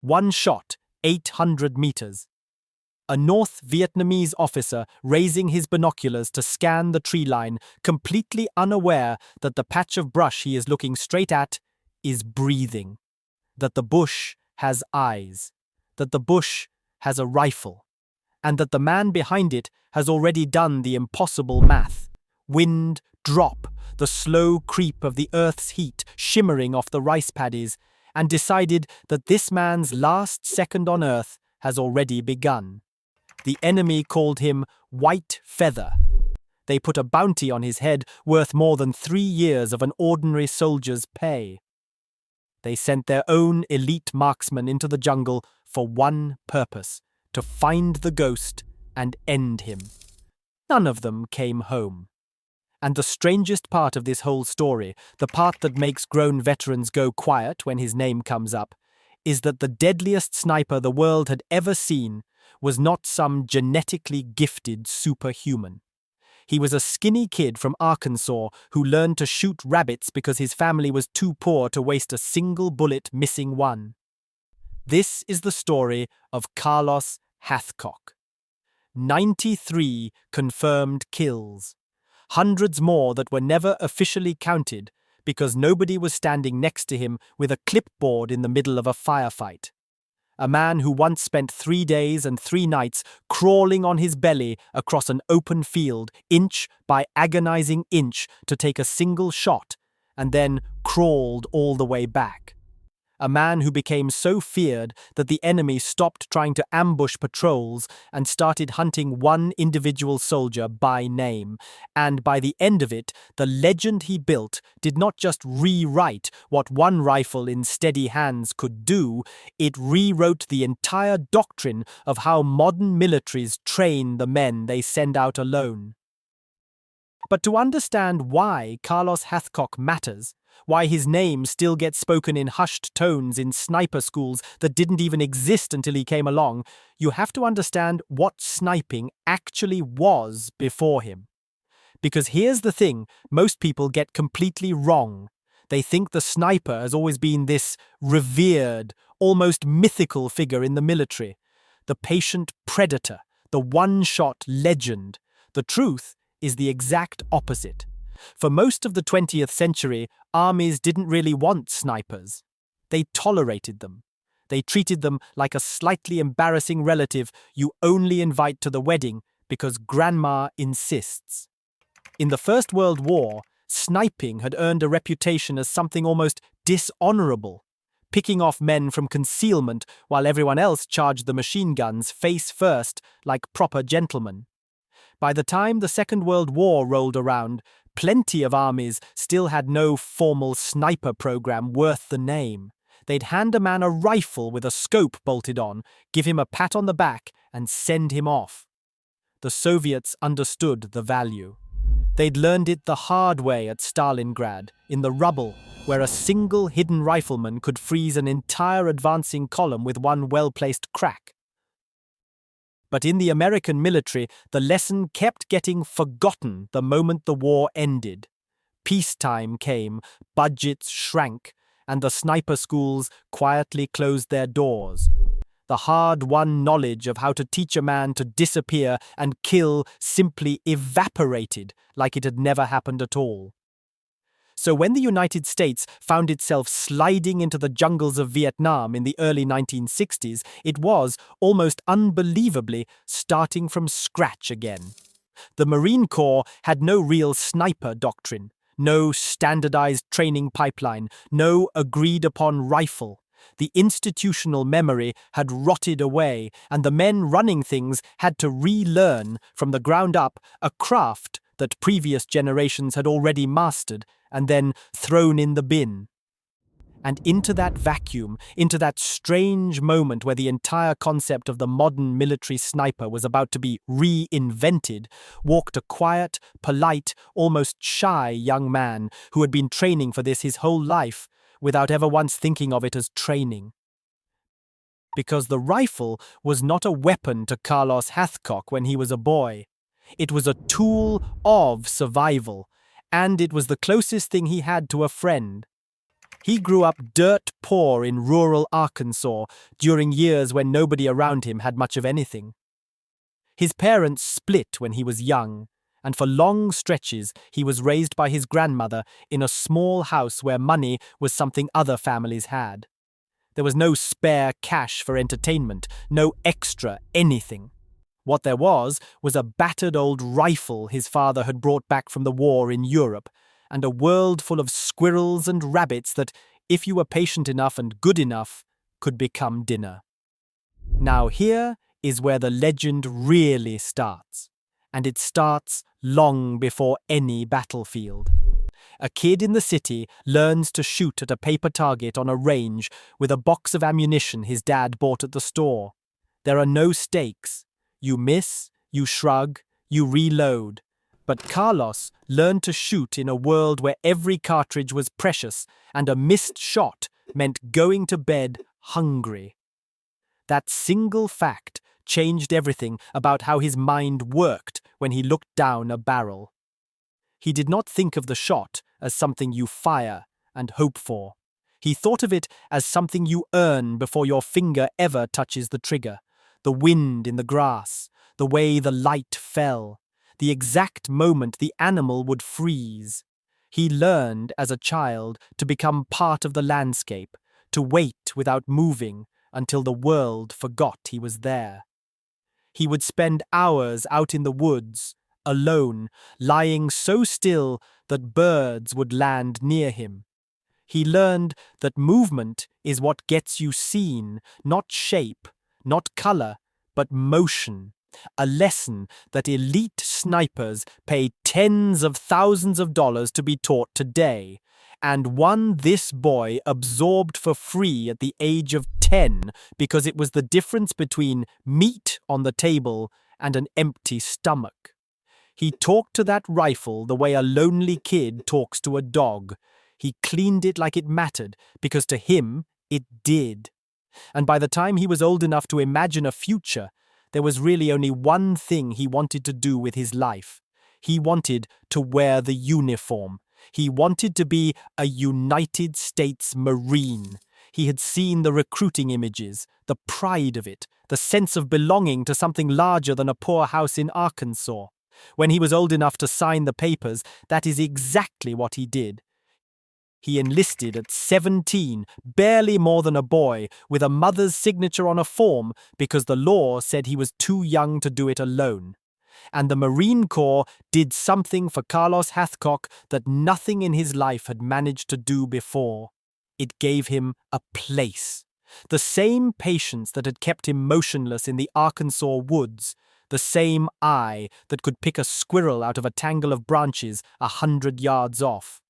One shot, 800 meters. A North Vietnamese officer raising his binoculars to scan the tree line, completely unaware that the patch of brush he is looking straight at is breathing, that the bush has eyes, that the bush has a rifle, and that the man behind it has already done the impossible math. Wind, drop, the slow creep of the earth's heat shimmering off the rice paddies, and decided that this man's last second on earth has already begun. The enemy called him White Feather. They put a bounty on his head worth more than 3 years of an ordinary soldier's pay. They sent their own elite marksmen into the jungle for one purpose: to find the ghost and end him. None of them came home. And the strangest part of this whole story, the part that makes grown veterans go quiet when his name comes up, is that the deadliest sniper the world had ever seen was not some genetically gifted superhuman. He was a skinny kid from Arkansas who learned to shoot rabbits because his family was too poor to waste a single bullet missing one. This is the story of Carlos Hathcock. 93 confirmed kills. Hundreds more that were never officially counted because nobody was standing next to him with a clipboard in the middle of a firefight. A man who once spent 3 days and 3 nights crawling on his belly across an open field, inch by agonizing inch, to take a single shot, and then crawled all the way back. A man who became so feared that the enemy stopped trying to ambush patrols and started hunting one individual soldier by name. And by the end of it, the legend he built did not just rewrite what one rifle in steady hands could do, it rewrote the entire doctrine of how modern militaries train the men they send out alone. But to understand why Carlos Hathcock matters, why his name still gets spoken in hushed tones in sniper schools that didn't even exist until he came along, you have to understand what sniping actually was before him. Because here's the thing most people get completely wrong. They think the sniper has always been this revered, almost mythical figure in the military, the patient predator, the one-shot legend. The truth is the exact opposite. For most of the 20th century, armies didn't really want snipers. They tolerated them. They treated them like a slightly embarrassing relative you only invite to the wedding because grandma insists. In the First World War, sniping had earned a reputation as something almost dishonorable, picking off men from concealment while everyone else charged the machine guns face first like proper gentlemen. By the time the Second World War rolled around, plenty of armies still had no formal sniper program worth the name. They'd hand a man a rifle with a scope bolted on, give him a pat on the back, and send him off. The Soviets understood the value. They'd learned it the hard way at Stalingrad, in the rubble, where a single hidden rifleman could freeze an entire advancing column with one well-placed crack. But in the American military, the lesson kept getting forgotten the moment the war ended. Peacetime came, budgets shrank, and the sniper schools quietly closed their doors. The hard-won knowledge of how to teach a man to disappear and kill simply evaporated like it had never happened at all. So when the United States found itself sliding into the jungles of Vietnam in the early 1960s, it was, almost unbelievably, starting from scratch again. The Marine Corps had no real sniper doctrine, no standardized training pipeline, no agreed-upon rifle. The institutional memory had rotted away, and the men running things had to relearn, from the ground up, a craft that previous generations had already mastered and then thrown in the bin. And into that vacuum, into that strange moment where the entire concept of the modern military sniper was about to be reinvented, walked a quiet, polite, almost shy young man who had been training for this his whole life, without ever once thinking of it as training. Because the rifle was not a weapon to Carlos Hathcock when he was a boy. It was a tool of survival, and it was the closest thing he had to a friend. He grew up dirt poor in rural Arkansas during years when nobody around him had much of anything. His parents split when he was young, and for long stretches he was raised by his grandmother in a small house where money was something other families had. There was no spare cash for entertainment, no extra anything. What there was a battered old rifle his father had brought back from the war in Europe, and a world full of squirrels and rabbits that, if you were patient enough and good enough, could become dinner. Now here is where the legend really starts, and it starts long before any battlefield. A kid in the city learns to shoot at a paper target on a range with a box of ammunition his dad bought at the store. There are no stakes. You miss, you shrug, you reload. But Carlos learned to shoot in a world where every cartridge was precious and a missed shot meant going to bed hungry. That single fact changed everything about how his mind worked when he looked down a barrel. He did not think of the shot as something you fire and hope for. He thought of it as something you earn before your finger ever touches the trigger. The wind in the grass, the way the light fell, the exact moment the animal would freeze. He learned as a child to become part of the landscape, to wait without moving until the world forgot he was there. He would spend hours out in the woods, alone, lying so still that birds would land near him. He learned that movement is what gets you seen, not shape, not color, but motion. A lesson that elite snipers pay tens of thousands of dollars to be taught today, and one this boy absorbed for free at the age of 10 because it was the difference between meat on the table and an empty stomach. He talked to that rifle the way a lonely kid talks to a dog. He cleaned it like it mattered, because to him it did. And by the time he was old enough to imagine a future, there was really only one thing he wanted to do with his life. He wanted to wear the uniform. He wanted to be a United States Marine. He had seen the recruiting images, the pride of it, the sense of belonging to something larger than a poor house in Arkansas. When he was old enough to sign the papers, that is exactly what he did. He enlisted at 17, barely more than a boy, with a mother's signature on a form because the law said he was too young to do it alone. And the Marine Corps did something for Carlos Hathcock that nothing in his life had managed to do before. It gave him a place. The same patience that had kept him motionless in the Arkansas woods, the same eye that could pick a squirrel out of a tangle of branches 100 yards off.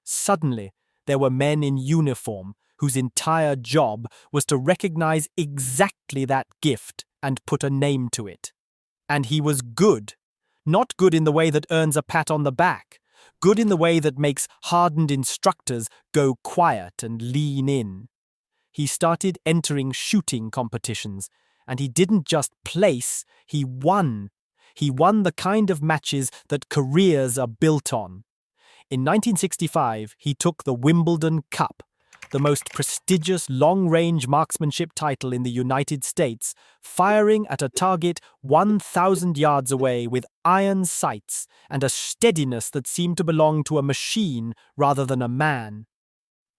Suddenly, there were men in uniform whose entire job was to recognize exactly that gift and put a name to it. And he was good. Not good in the way that earns a pat on the back. Good in the way that makes hardened instructors go quiet and lean in. He started entering shooting competitions, and he didn't just place, he won. He won the kind of matches that careers are built on. In 1965, he took the Wimbledon Cup, the most prestigious long-range marksmanship title in the United States, firing at a target 1,000 yards away with iron sights and a steadiness that seemed to belong to a machine rather than a man.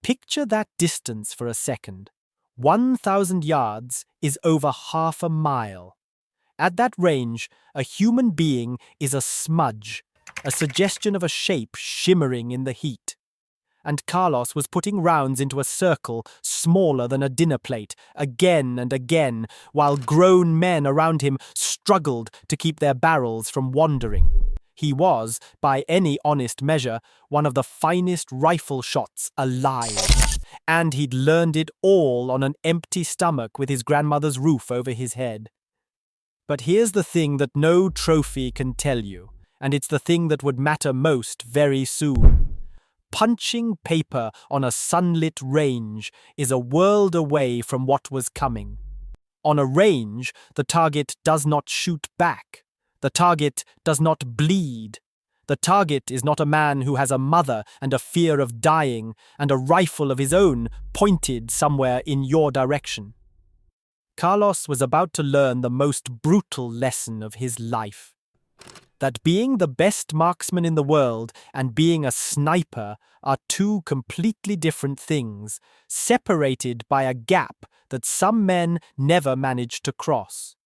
Picture that distance for a second. 1,000 yards is over half a mile. At that range, a human being is a smudge, a suggestion of a shape shimmering in the heat. And Carlos was putting rounds into a circle smaller than a dinner plate, again and again, while grown men around him struggled to keep their barrels from wandering. He was, by any honest measure, one of the finest rifle shots alive. And he'd learned it all on an empty stomach with his grandmother's roof over his head. But here's the thing that no trophy can tell you, and it's the thing that would matter most very soon. Punching paper on a sunlit range is a world away from what was coming. On a range, the target does not shoot back. The target does not bleed. The target is not a man who has a mother and a fear of dying and a rifle of his own pointed somewhere in your direction. Carlos was about to learn the most brutal lesson of his life. That being the best marksman in the world and being a sniper are two completely different things, separated by a gap that some men never manage to cross.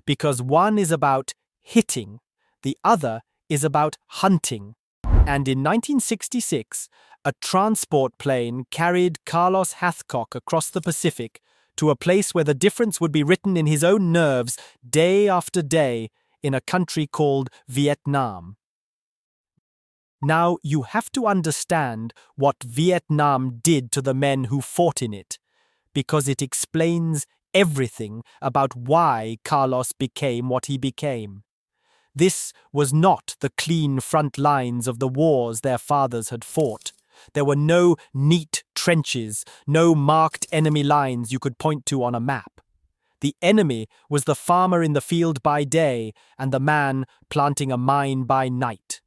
Because one is about hitting, the other is about hunting. And in 1966, a transport plane carried Carlos Hathcock across the Pacific to a place where the difference would be written in his own nerves day after day, in a country called Vietnam. Now, you have to understand what Vietnam did to the men who fought in it, because it explains everything about why Carlos became what he became. This was not the clean front lines of the wars their fathers had fought. There were no neat trenches, no marked enemy lines you could point to on a map. The enemy was the farmer in the field by day and the man planting a mine by night.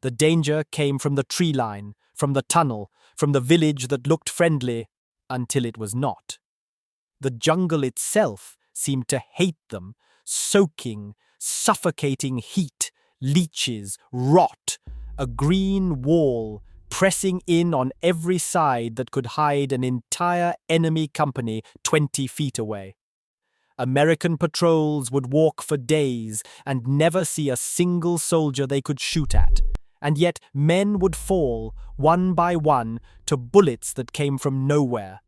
The danger came from the tree line, from the tunnel, from the village that looked friendly until it was not. The jungle itself seemed to hate them, soaking, suffocating heat, leeches, rot, a green wall pressing in on every side that could hide an entire enemy company 20 feet away. American patrols would walk for days and never see a single soldier they could shoot at, and yet men would fall, one by one, to bullets that came from nowhere.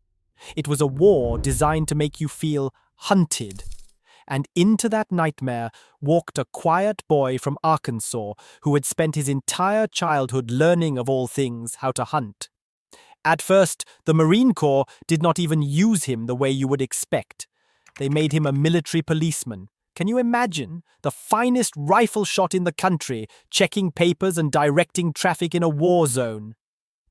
It was a war designed to make you feel hunted. And into that nightmare walked a quiet boy from Arkansas who had spent his entire childhood learning of all things how to hunt. At first, the Marine Corps did not even use him the way you would expect. They made him a military policeman. Can you imagine? The finest rifle shot in the country, checking papers and directing traffic in a war zone.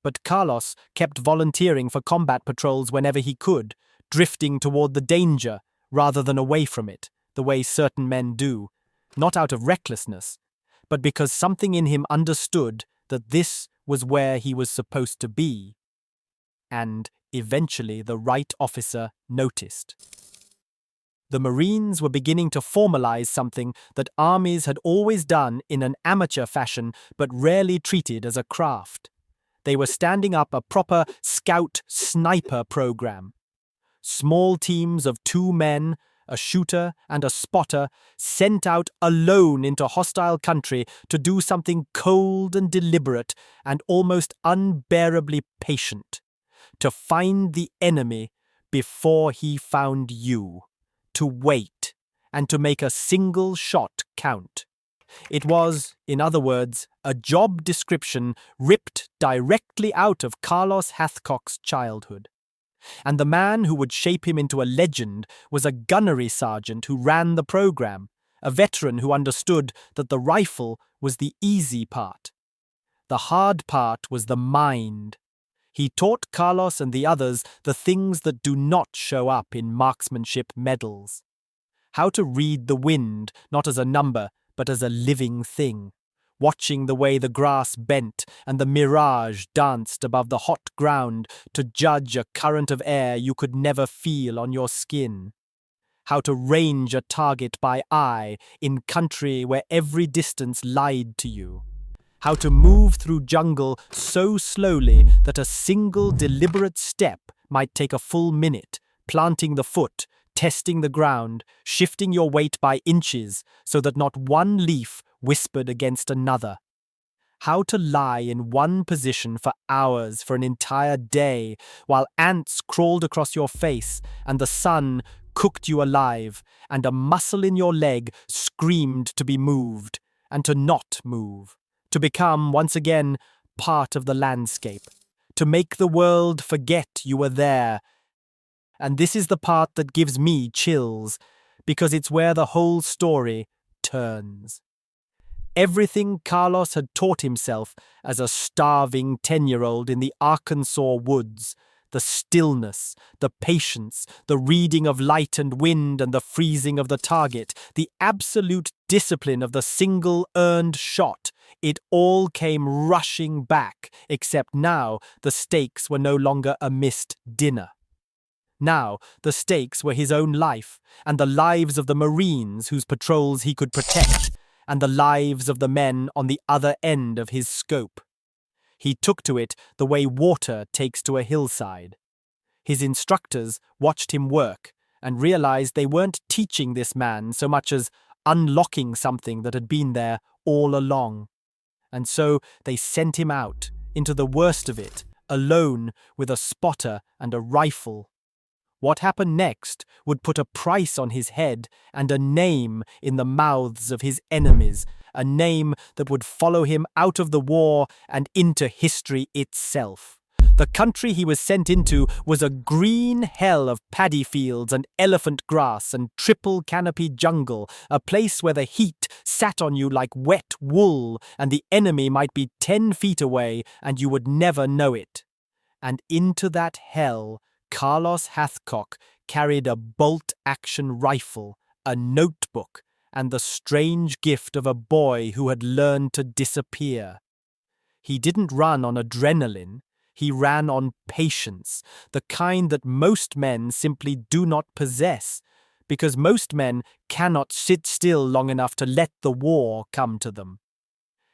But Carlos kept volunteering for combat patrols whenever he could, drifting toward the danger rather than away from it, the way certain men do, not out of recklessness, but because something in him understood that this was where he was supposed to be. And eventually the right officer noticed. The Marines were beginning to formalize something that armies had always done in an amateur fashion but rarely treated as a craft. They were standing up a proper scout sniper program. Small teams of 2 men, a shooter and a spotter, sent out alone into hostile country to do something cold and deliberate and almost unbearably patient. To find the enemy before he found you. To wait, and to make a single shot count. It was, in other words, a job description ripped directly out of Carlos Hathcock's childhood. And the man who would shape him into a legend was a gunnery sergeant who ran the program, a veteran who understood that the rifle was the easy part. The hard part was the mind. He taught Carlos and the others the things that do not show up in marksmanship medals. How to read the wind, not as a number, but as a living thing. Watching the way the grass bent and the mirage danced above the hot ground to judge a current of air you could never feel on your skin. How to range a target by eye in country where every distance lied to you. How to move through jungle so slowly that a single deliberate step might take a full minute, planting the foot, testing the ground, shifting your weight by inches so that not one leaf whispered against another. How to lie in one position for hours, for an entire day, while ants crawled across your face and the sun cooked you alive and a muscle in your leg screamed to be moved and to not move. To become, once again, part of the landscape, to make the world forget you were there. And this is the part that gives me chills, because it's where the whole story turns. Everything Carlos had taught himself as a starving 10-year-old in the Arkansas woods, The stillness, the patience, the reading of light and wind and the freezing of the target, the absolute discipline of the single earned shot, it all came rushing back, except now the stakes were no longer a missed dinner. Now the stakes were his own life, and the lives of the Marines whose patrols he could protect, and the lives of the men on the other end of his scope. He took to it the way water takes to a hillside. His instructors watched him work and realized they weren't teaching this man so much as unlocking something that had been there all along. And so they sent him out into the worst of it, alone with a spotter and a rifle. What happened next would put a price on his head and a name in the mouths of his enemies, a name that would follow him out of the war and into history itself. The country he was sent into was a green hell of paddy fields and elephant grass and triple canopy jungle, a place where the heat sat on you like wet wool and the enemy might be 10 feet away and you would never know it. And into that hell, Carlos Hathcock carried a bolt-action rifle, a notebook, and the strange gift of a boy who had learned to disappear. He didn't run on adrenaline. He ran on patience, the kind that most men simply do not possess, because most men cannot sit still long enough to let the war come to them.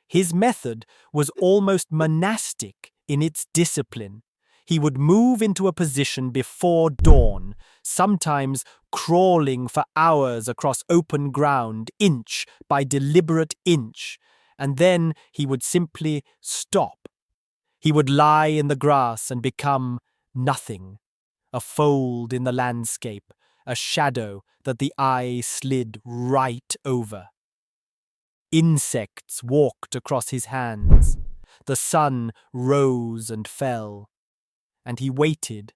His method was almost monastic in its discipline. He would move into a position before dawn, sometimes crawling for hours across open ground, inch by deliberate inch, and then he would simply stop. He would lie in the grass and become nothing, a fold in the landscape, a shadow that the eye slid right over. Insects walked across his hands. The sun rose and fell. And he waited,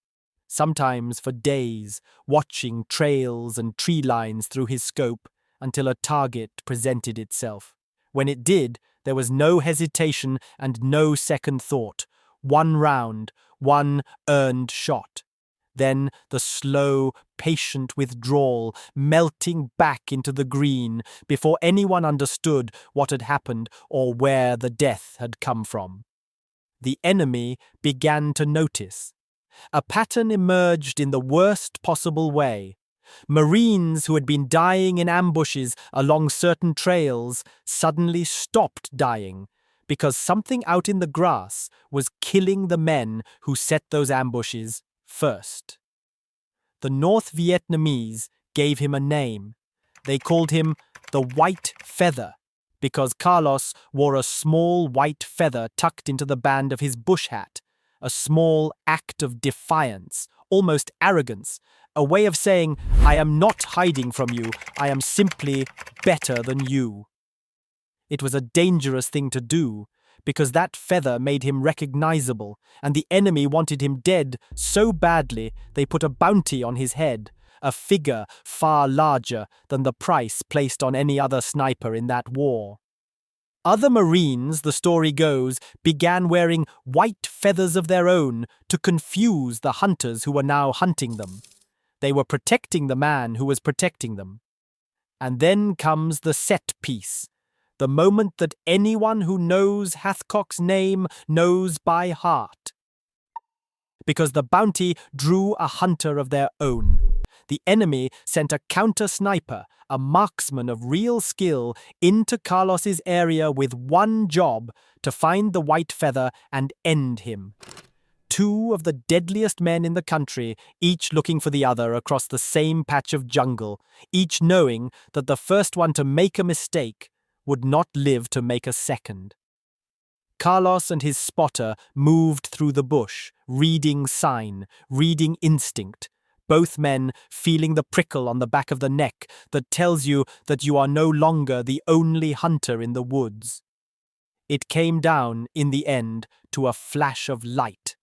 sometimes for days, watching trails and tree lines through his scope until a target presented itself. When it did, there was no hesitation and no second thought. One round, one earned shot. Then the slow, patient withdrawal, melting back into the green before anyone understood what had happened or where the death had come from. The enemy began to notice. A pattern emerged in the worst possible way. Marines who had been dying in ambushes along certain trails suddenly stopped dying because something out in the grass was killing the men who set those ambushes first. The North Vietnamese gave him a name. They called him the White Feather, because Carlos wore a small white feather tucked into the band of his bush hat, a small act of defiance, almost arrogance, a way of saying, I am not hiding from you, I am simply better than you. It was a dangerous thing to do, because that feather made him recognizable, and the enemy wanted him dead so badly they put a bounty on his head, a figure far larger than the price placed on any other sniper in that war. Other Marines, the story goes, began wearing white feathers of their own to confuse the hunters who were now hunting them. They were protecting the man who was protecting them. And then comes the set piece, the moment that anyone who knows Hathcock's name knows by heart. Because the bounty drew a hunter of their own. The enemy sent a counter-sniper, a marksman of real skill, into Carlos's area with one job, to find the white feather and end him. Two of the deadliest men in the country, each looking for the other across the same patch of jungle, each knowing that the first one to make a mistake would not live to make a second. Carlos and his spotter moved through the bush, reading sign, reading instinct, both men feeling the prickle on the back of the neck that tells you that you are no longer the only hunter in the woods. It came down, in the end, to a flash of light.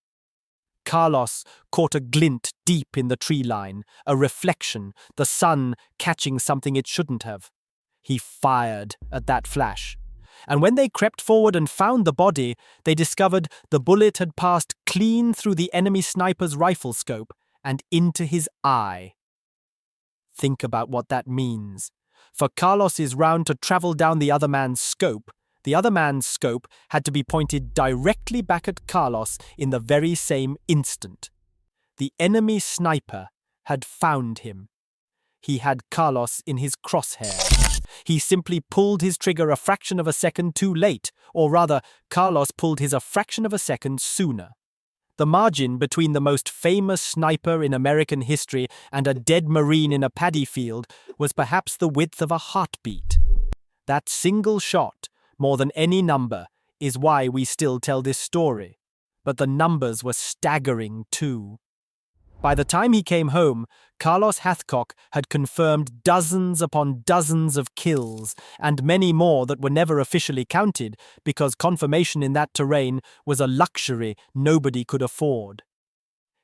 Carlos caught a glint deep in the tree line, a reflection, the sun catching something it shouldn't have. He fired at that flash. and when they crept forward and found the body, they discovered the bullet had passed clean through the enemy sniper's rifle scope and into his eye. Think about what that means. For Carlos's round to travel down the other man's scope had to be pointed directly back at Carlos in the very same instant. The enemy sniper had found him. He had Carlos in his crosshairs. He simply pulled his trigger a fraction of a second too late, or rather, Carlos pulled his a fraction of a second sooner. The margin between the most famous sniper in American history and a dead Marine in a paddy field was perhaps the width of a heartbeat. That single shot, more than any number, is why we still tell this story. But the numbers were staggering too. By the time he came home, Carlos Hathcock had confirmed dozens upon dozens of kills, and many more that were never officially counted, because confirmation in that terrain was a luxury nobody could afford.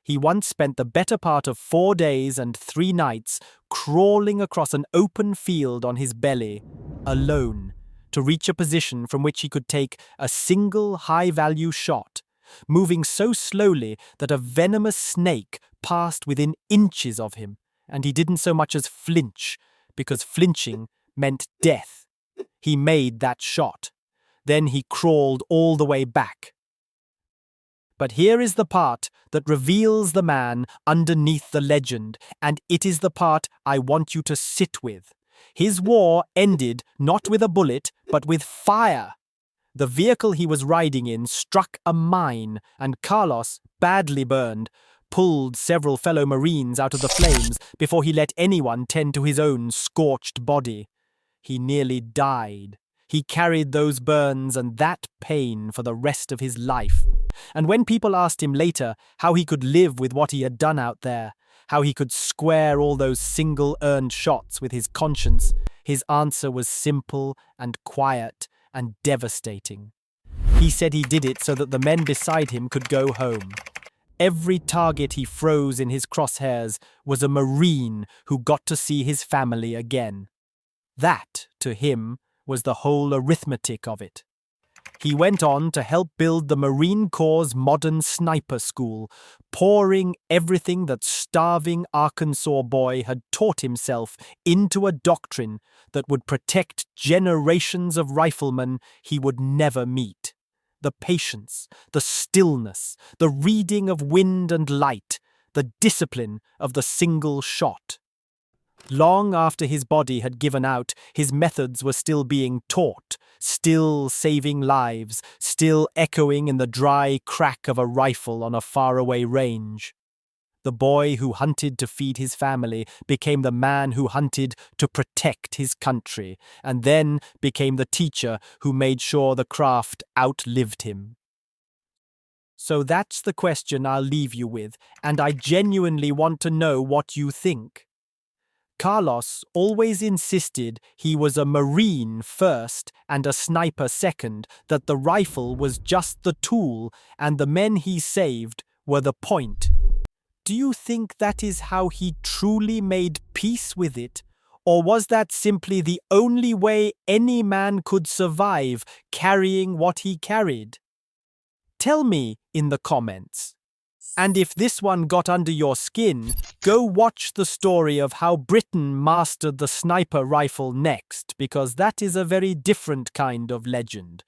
He once spent the better part of 4 days and 3 nights crawling across an open field on his belly, alone, to reach a position from which he could take a single high-value shot, moving so slowly that a venomous snake passed within inches of him, and he didn't so much as flinch, because flinching meant death. He made that shot. Then he crawled all the way back. But here is the part that reveals the man underneath the legend, and it is the part I want you to sit with. His war ended not with a bullet, but with fire. The vehicle he was riding in struck a mine, and Carlos, badly burned, pulled several fellow Marines out of the flames before he let anyone tend to his own scorched body. He nearly died. He carried those burns and that pain for the rest of his life. And when people asked him later how he could live with what he had done out there, how he could square all those single-earned shots with his conscience, his answer was simple and quiet and devastating. He said he did it so that the men beside him could go home. Every target he froze in his crosshairs was a Marine who got to see his family again. That, to him, was the whole arithmetic of it. He went on to help build the Marine Corps' modern sniper school, pouring everything that starving Arkansas boy had taught himself into a doctrine that would protect generations of riflemen he would never meet. The patience, the stillness, the reading of wind and light, the discipline of the single shot. Long after his body had given out, his methods were still being taught, still saving lives, still echoing in the dry crack of a rifle on a faraway range. The boy who hunted to feed his family became the man who hunted to protect his country, and then became the teacher who made sure the craft outlived him. So that's the question I'll leave you with, and I genuinely want to know what you think. Carlos always insisted he was a Marine first and a sniper second, that the rifle was just the tool and the men he saved were the point. Do you think that is how he truly made peace with it? Or was that simply the only way any man could survive carrying what he carried? Tell me in the comments. And if this one got under your skin, go watch the story of how Britain mastered the sniper rifle next, because that is a very different kind of legend.